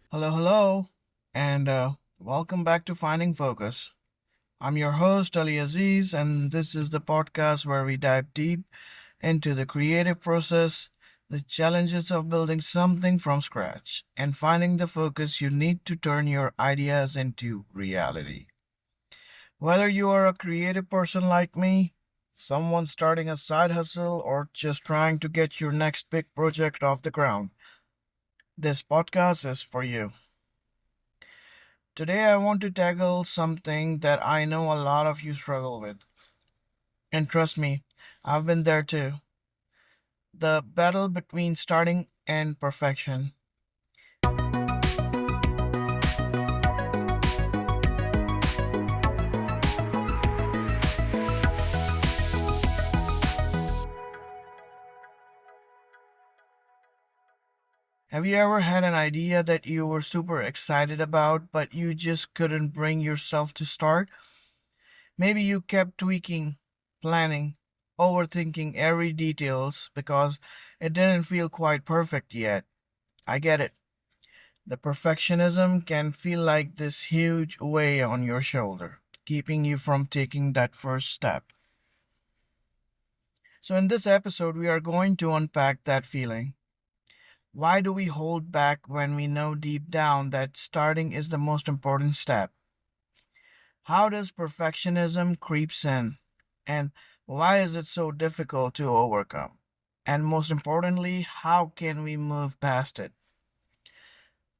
Hello, hello, and welcome back to Finding Focus. I'm your host, Ali Aziz, and this is the podcast where we dive deep into the creative process, the challenges of building something from scratch, and finding the focus you need to turn your ideas into reality. Whether you are a creative person like me, someone starting a side hustle, or just trying to get your next big project off the ground, this podcast is for you. Today, I want to tackle something that I know a lot of you struggle with. And trust me, I've been there too. The battle between starting and perfection. Have you ever had an idea that you were super excited about, but you just couldn't bring yourself to start? Maybe you kept tweaking, planning, overthinking every details because it didn't feel quite perfect yet. I get it. The perfectionism can feel like this huge weight on your shoulder, keeping you from taking that first step. So, in this episode, we are going to unpack that feeling. Why do we hold back when we know deep down that starting is the most important step? How does perfectionism creeps in? And why is it so difficult to overcome? And most importantly, how can we move past it?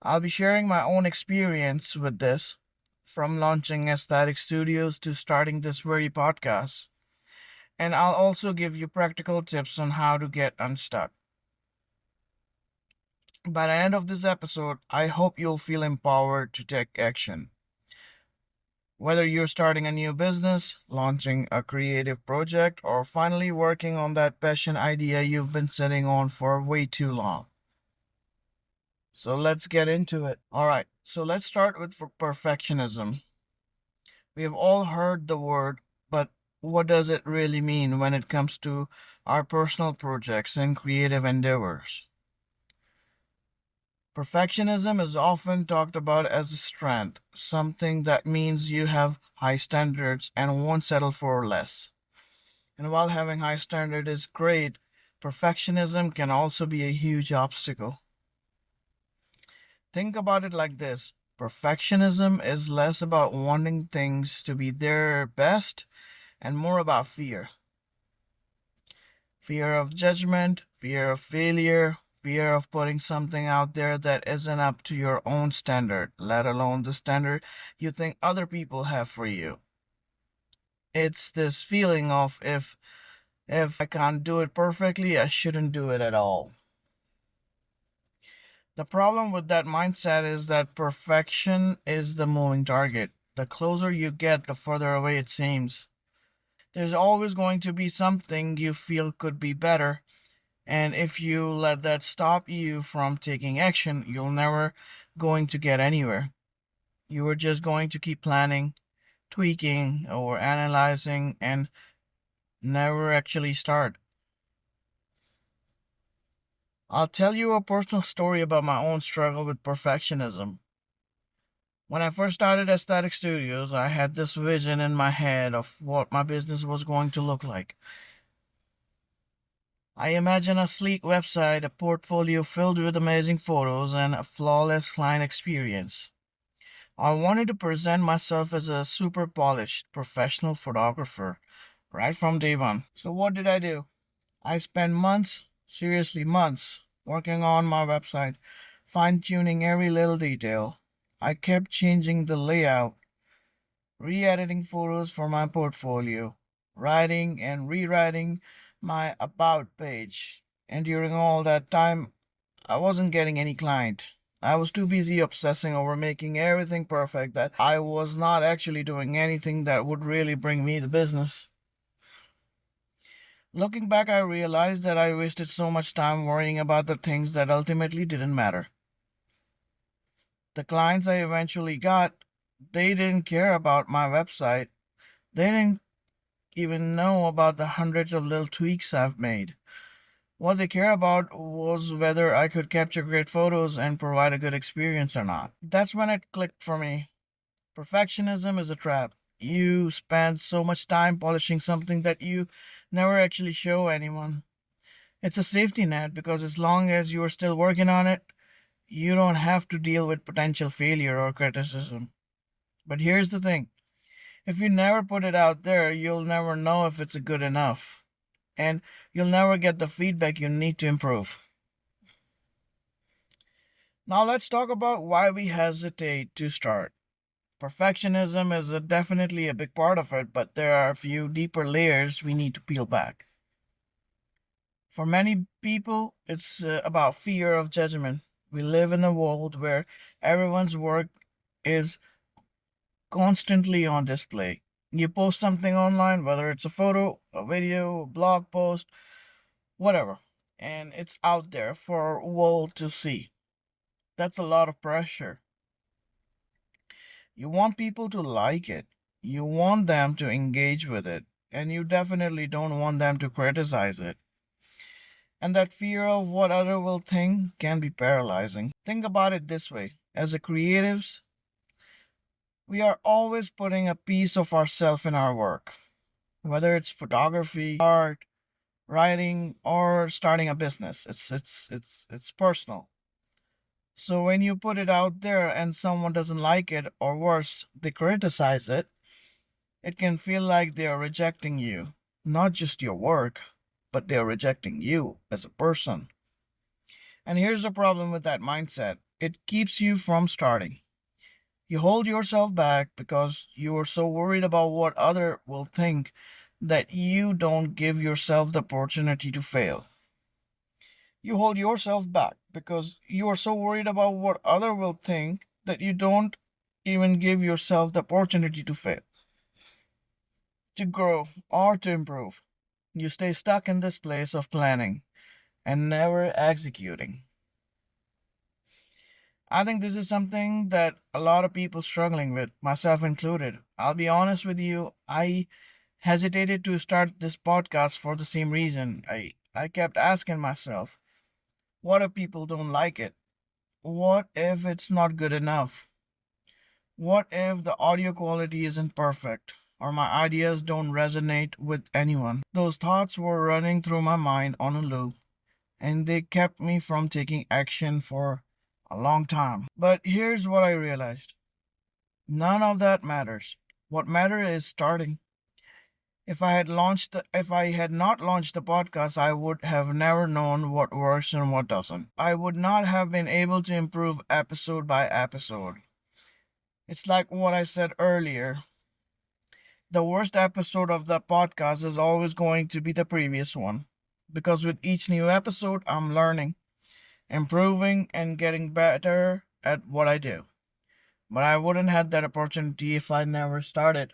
I'll be sharing my own experience with this, from launching aesthetic studios to starting this very podcast. And I'll also give you practical tips on how to get unstuck. By the end of this episode, I hope you'll feel empowered to take action. Whether you're starting a new business, launching a creative project, or finally working on that passion idea you've been sitting on for way too long. So let's get into it. Alright, so let's start with perfectionism. We have all heard the word, but what does it really mean when it comes to our personal projects and creative endeavors? Perfectionism is often talked about as a strength, something that means you have high standards and won't settle for less. And while having high standard is great, perfectionism can also be a huge obstacle. Think about it like this. Perfectionism is less about wanting things to be their best and more about fear. Fear of judgment, fear of failure, fear of putting something out there that isn't up to your own standard, let alone the standard you think other people have for you. It's this feeling of if I can't do it perfectly, I shouldn't do it at all. The problem with that mindset is that perfection is the moving target. The closer you get, the further away it seems. There's always going to be something you feel could be better, and if you let that stop you from taking action, you're never going to get anywhere. You are just going to keep planning, tweaking, or analyzing and never actually start. I'll tell you a personal story about my own struggle with perfectionism. When I first started Aesthetic Studios, I had this vision in my head of what my business was going to look like. I imagined a sleek website, a portfolio filled with amazing photos, and a flawless client experience. I wanted to present myself as a super polished professional photographer right from day one. So, what did I do? I spent months, seriously months, working on my website, fine tuning every little detail. I kept changing the layout, re editing photos for my portfolio, writing and rewriting my About page. And during all that time, I wasn't getting any client. I was too busy obsessing over making everything perfect that I was not actually doing anything that would really bring me the business. Looking back, I realized that I wasted so much time worrying about the things that ultimately didn't matter. The clients I eventually got, they didn't care about my website. They didn't even know about the hundreds of little tweaks I've made. What they care about was whether I could capture great photos and provide a good experience or not. That's when it clicked for me. Perfectionism is a trap. You spend so much time polishing something that you never actually show anyone. It's a safety net because as long as you are still working on it, you don't have to deal with potential failure or criticism. But here's the thing, if you never put it out there, you'll never know if it's good enough. And you'll never get the feedback you need to improve. Now, let's talk about why we hesitate to start. Perfectionism is definitely a big part of it, but there are a few deeper layers we need to peel back. For many people, it's about fear of judgment. We live in a world where everyone's work is constantly on display. You post something online, whether it's a photo, a video, a blog post, whatever, and it's out there for world to see. That's a lot of pressure. You want people to like it. You want them to engage with it, and you definitely don't want them to criticize it. And that fear of what other will think can be paralyzing. Think about it this way. As a creatives, we are always putting a piece of ourselves in our work, whether it's photography, art, writing, or starting a business. It's personal. So when you put it out there and someone doesn't like it, or worse, they criticize it, it can feel like they are rejecting you, not just your work, but they are rejecting you as a person. And here's the problem with that mindset, it keeps you from starting. You hold yourself back because you are so worried about what other will think that you don't give yourself the opportunity to fail. You hold yourself back because you are so worried about what other will think that you don't even give yourself the opportunity to fail, to grow, or to improve. You stay stuck in this place of planning and never executing. I think this is something that a lot of people struggling with, myself included. I'll be honest with you, I hesitated to start this podcast for the same reason. I kept asking myself, what if people don't like it? What if it's not good enough? What if the audio quality isn't perfect? Or my ideas don't resonate with anyone? Those thoughts were running through my mind on a loop, and they kept me from taking action for a long time. But here's what I realized, none of that matters. What matters is starting. If I had not launched the podcast, I would have never known what works and what doesn't. I would not have been able to improve episode by episode. It's like what I said earlier. The worst episode of the podcast is always going to be the previous one. Because with each new episode, I'm learning, improving, and getting better at what I do. But I wouldn't have that opportunity if I never started.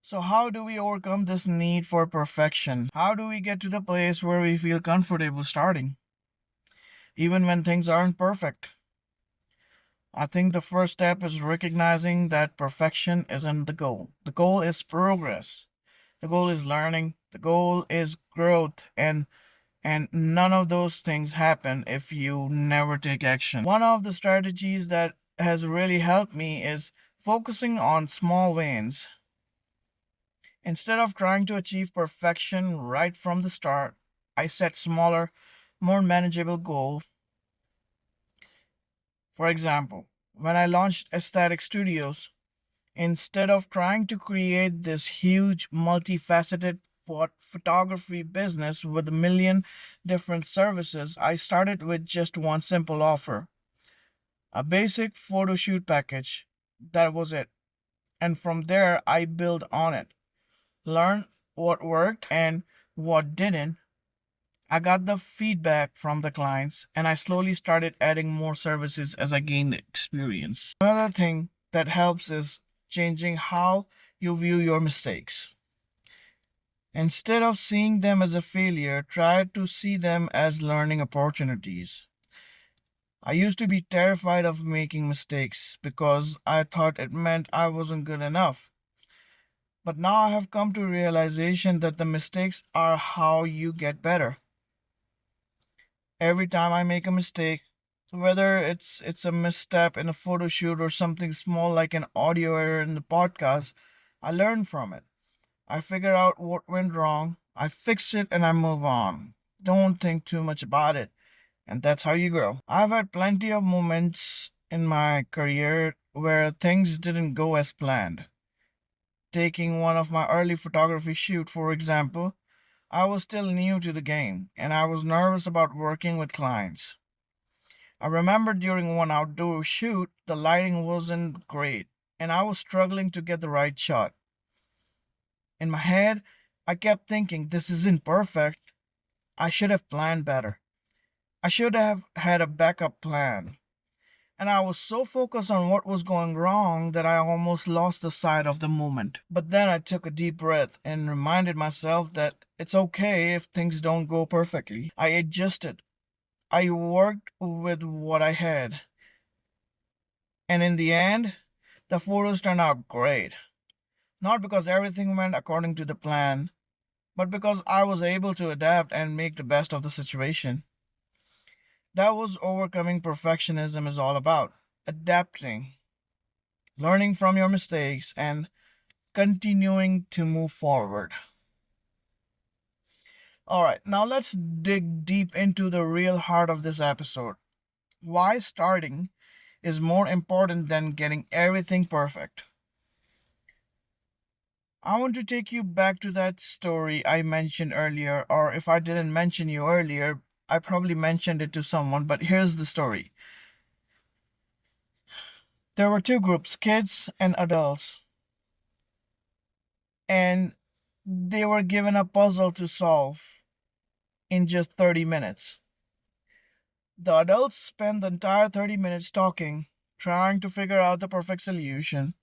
So, how do we overcome this need for perfection? How do we get to the place where we feel comfortable starting, even when things aren't perfect? I think the first step is recognizing that perfection isn't the goal. The goal is progress. The goal is learning. The goal is growth. And none of those things happen if you never take action. One of the strategies that has really helped me is focusing on small wins. Instead of trying to achieve perfection right from the start, I set smaller, more manageable goals. For example, when I launched Aesthetic Studios, instead of trying to create this huge, multifaceted photography business with a million different services, I started with just one simple offer, a basic photo shoot package. That was it. And from there, I built on it, learned what worked and what didn't. I got the feedback from the clients and I slowly started adding more services as I gained experience. Another thing that helps is changing how you view your mistakes. Instead of seeing them as a failure, try to see them as learning opportunities. I used to be terrified of making mistakes because I thought it meant I wasn't good enough. But now I have come to realization that the mistakes are how you get better. Every time I make a mistake, whether it's a misstep in a photo shoot or something small like an audio error in the podcast, I learn from it. I figure out what went wrong, I fix it, and I move on. Don't think too much about it, and that's how you grow. I've had plenty of moments in my career where things didn't go as planned. Taking one of my early photography shoot, for example, I was still new to the game, and I was nervous about working with clients. I remember during one outdoor shoot, the lighting wasn't great, and I was struggling to get the right shot. In my head, I kept thinking, this isn't perfect. I should have planned better. I should have had a backup plan. And I was so focused on what was going wrong that I almost lost the sight of the moment. But then I took a deep breath and reminded myself that it's okay if things don't go perfectly. I adjusted. I worked with what I had. And in the end, the photos turned out great. Not because everything went according to the plan, but because I was able to adapt and make the best of the situation. That was overcoming perfectionism is all about. Adapting, learning from your mistakes, and continuing to move forward. Alright, now let's dig deep into the real heart of this episode. Why starting is more important than getting everything perfect. I want to take you back to that story I mentioned earlier, or if I didn't mention you earlier, I probably mentioned it to someone, but here's the story. There were two groups, kids and adults, and they were given a puzzle to solve in just 30 minutes. The adults spent the entire 30 minutes talking, trying to figure out the perfect solution.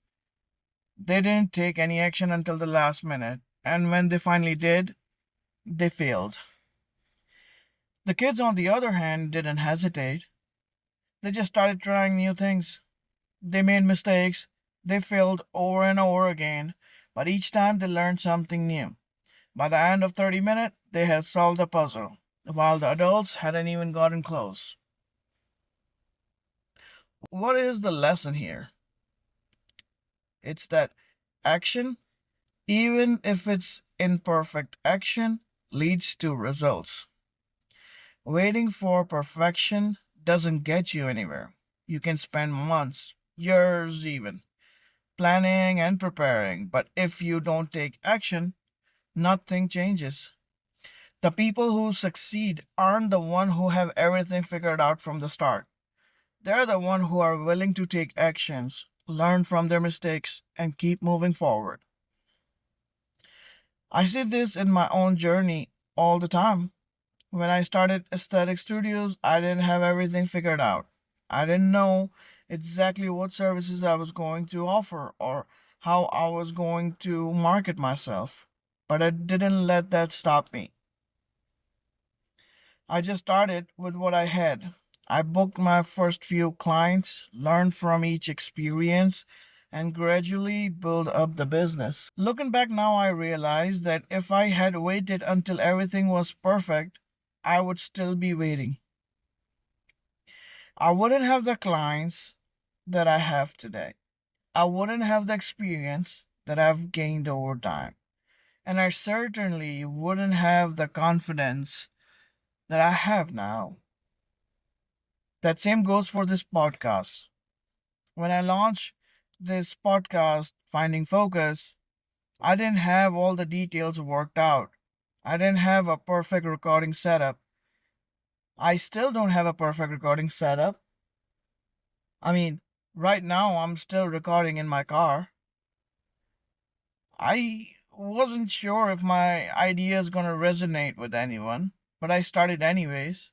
They didn't take any action until the last minute, and when they finally did, they failed. The kids, on the other hand, didn't hesitate. They just started trying new things. They made mistakes, they failed over and over again, but each time they learned something new. By the end of 30 minutes, they had solved the puzzle, while the adults hadn't even gotten close. What is the lesson here? It's that action, even if it's imperfect action, leads to results. Waiting for perfection doesn't get you anywhere. You can spend months, years even, planning and preparing, but if you don't take action, nothing changes. The people who succeed aren't the one who have everything figured out from the start. They're the one who are willing to take actions, learn from their mistakes, and keep moving forward. I see this in my own journey all the time. When I started aesthetic studios, I didn't have everything figured out. I didn't know exactly what services I was going to offer or how I was going to market myself. But I didn't let that stop me. I just started with what I had. I booked my first few clients, learned from each experience, and gradually built up the business. Looking back now, I realize that if I had waited until everything was perfect, I would still be waiting. I wouldn't have the clients that I have today. I wouldn't have the experience that I've gained over time. And I certainly wouldn't have the confidence that I have now. That same goes for this podcast. When I launched this podcast, Finding Focus, I didn't have all the details worked out. I didn't have a perfect recording setup. I still don't have a perfect recording setup. I mean, right now I'm still recording in my car. I wasn't sure if my idea is gonna resonate with anyone, but I started anyways.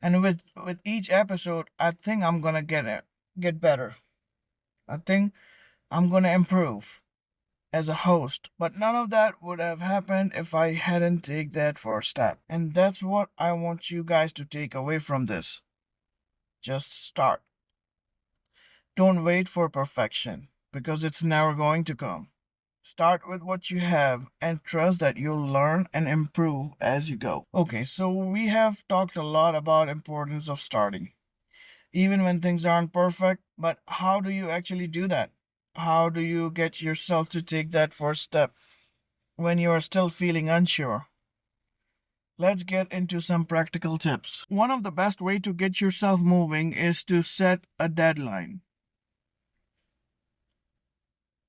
And with each episode, I think I'm gonna get better. I think I'm gonna improve as a host. But none of that would have happened if I hadn't taken that first step. And that's what I want you guys to take away from this. Just start. Don't wait for perfection because it's never going to come. Start with what you have and trust that you'll learn and improve as you go. Okay, so we have talked a lot about importance of starting, even when things aren't perfect, but how do you actually do that? How do you get yourself to take that first step when you are still feeling unsure? Let's get into some practical tips. One of the best way to get yourself moving is to set a deadline.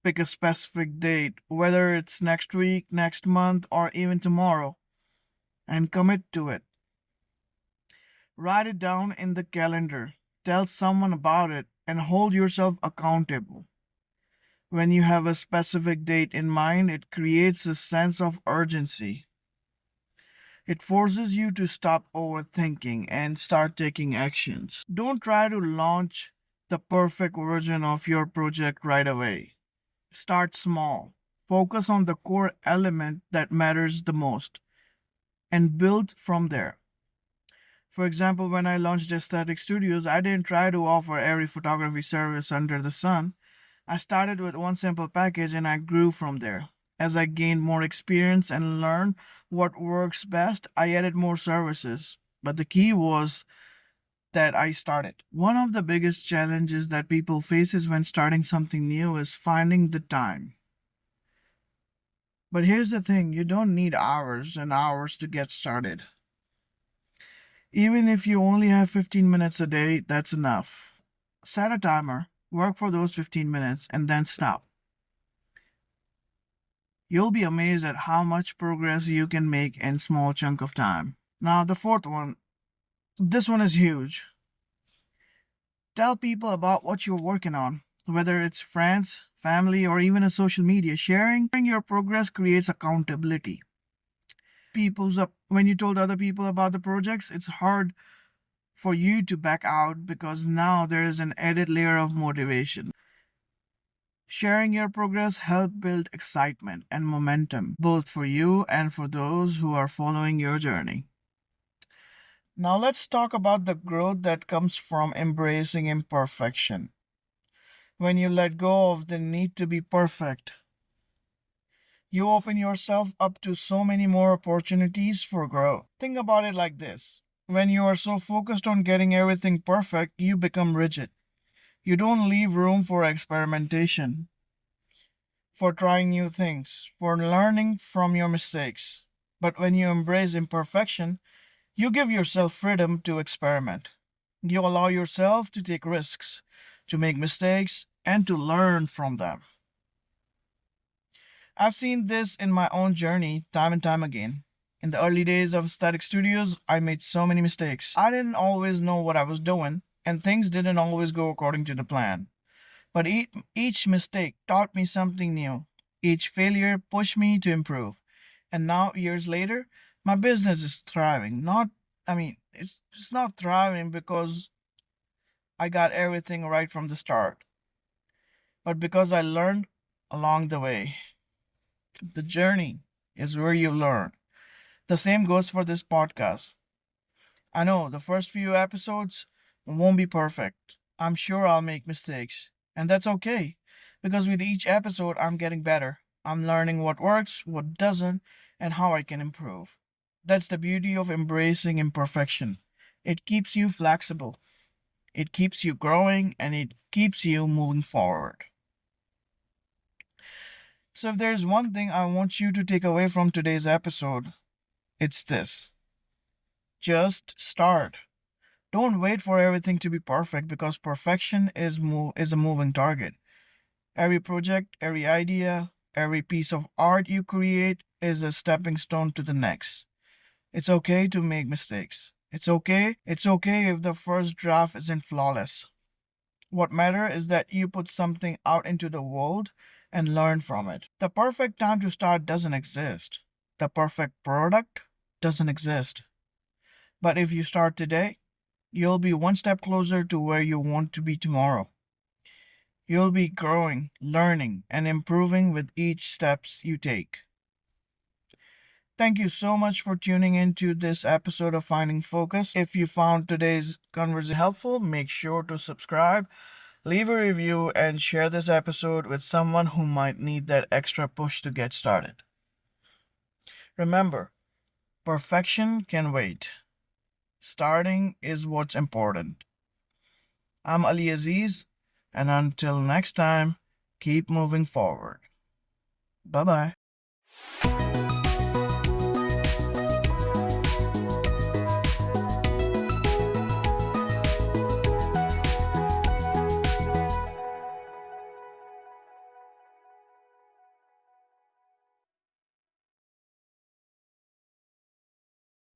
Pick a specific date, whether it's next week, next month, or even tomorrow, and commit to it. Write it down in the calendar. Tell someone about it and hold yourself accountable. When you have a specific date in mind, it creates a sense of urgency. It forces you to stop overthinking and start taking actions. Don't try to launch the perfect version of your project right away. Start small. Focus on the core element that matters the most and build from there. For example, when I launched Aesthetic Studios, I didn't try to offer every photography service under the sun. I started with one simple package and I grew from there. As I gained more experience and learned what works best, I added more services. But the key was that I started. One of the biggest challenges that people faces when starting something new is finding the time. But here's the thing, you don't need hours and hours to get started. Even if you only have 15 minutes a day, that's enough. Set a timer, work for those 15 minutes, and then stop. You'll be amazed at how much progress you can make in small chunk of time. Now the fourth one, this one is huge. Tell people about what you're working on, whether it's friends, family, or even a social media. Sharing your progress creates accountability. When you told other people about the projects, it's hard for you to back out because now there is an added layer of motivation. Sharing your progress helps build excitement and momentum, both for you and for those who are following your journey. Now, let's talk about the growth that comes from embracing imperfection. When you let go of the need to be perfect, you open yourself up to so many more opportunities for growth. Think about it like this: when you are so focused on getting everything perfect, you become rigid. You don't leave room for experimentation, for trying new things, for learning from your mistakes. But when you embrace imperfection, you give yourself freedom to experiment. You allow yourself to take risks, to make mistakes, and to learn from them. I've seen this in my own journey time and time again. In the early days of Static Studios, I made so many mistakes. I didn't always know what I was doing, and things didn't always go according to the plan. But each mistake taught me something new. Each failure pushed me to improve. And now, years later, my business is thriving. It's not thriving because I got everything right from the start, but because I learned along the way. The journey is where you learn. The same goes for this podcast. I know the first few episodes won't be perfect. I'm sure I'll make mistakes. And that's okay. Because with each episode, I'm getting better. I'm learning what works, what doesn't, and how I can improve. That's the beauty of embracing imperfection. It keeps you flexible, it keeps you growing, and it keeps you moving forward. So, if there's one thing I want you to take away from today's episode, it's this: just start. Don't wait for everything to be perfect because perfection is a moving target. Every project, every idea, every piece of art you create is a stepping stone to the next. It's okay to make mistakes. It's okay if the first draft isn't flawless. What matters is that you put something out into the world and learn from it. The perfect time to start doesn't exist. The perfect product doesn't exist. But if you start today, you'll be one step closer to where you want to be tomorrow. You'll be growing, learning, and improving with each steps you take. Thank you so much for tuning into this episode of Finding Focus. If you found today's conversation helpful, make sure to subscribe, Leave a review and share this episode with someone who might need that extra push to get started. Remember, perfection can wait. Starting is what's important. I'm Ali Aziz, and until next time, keep moving forward. Bye bye.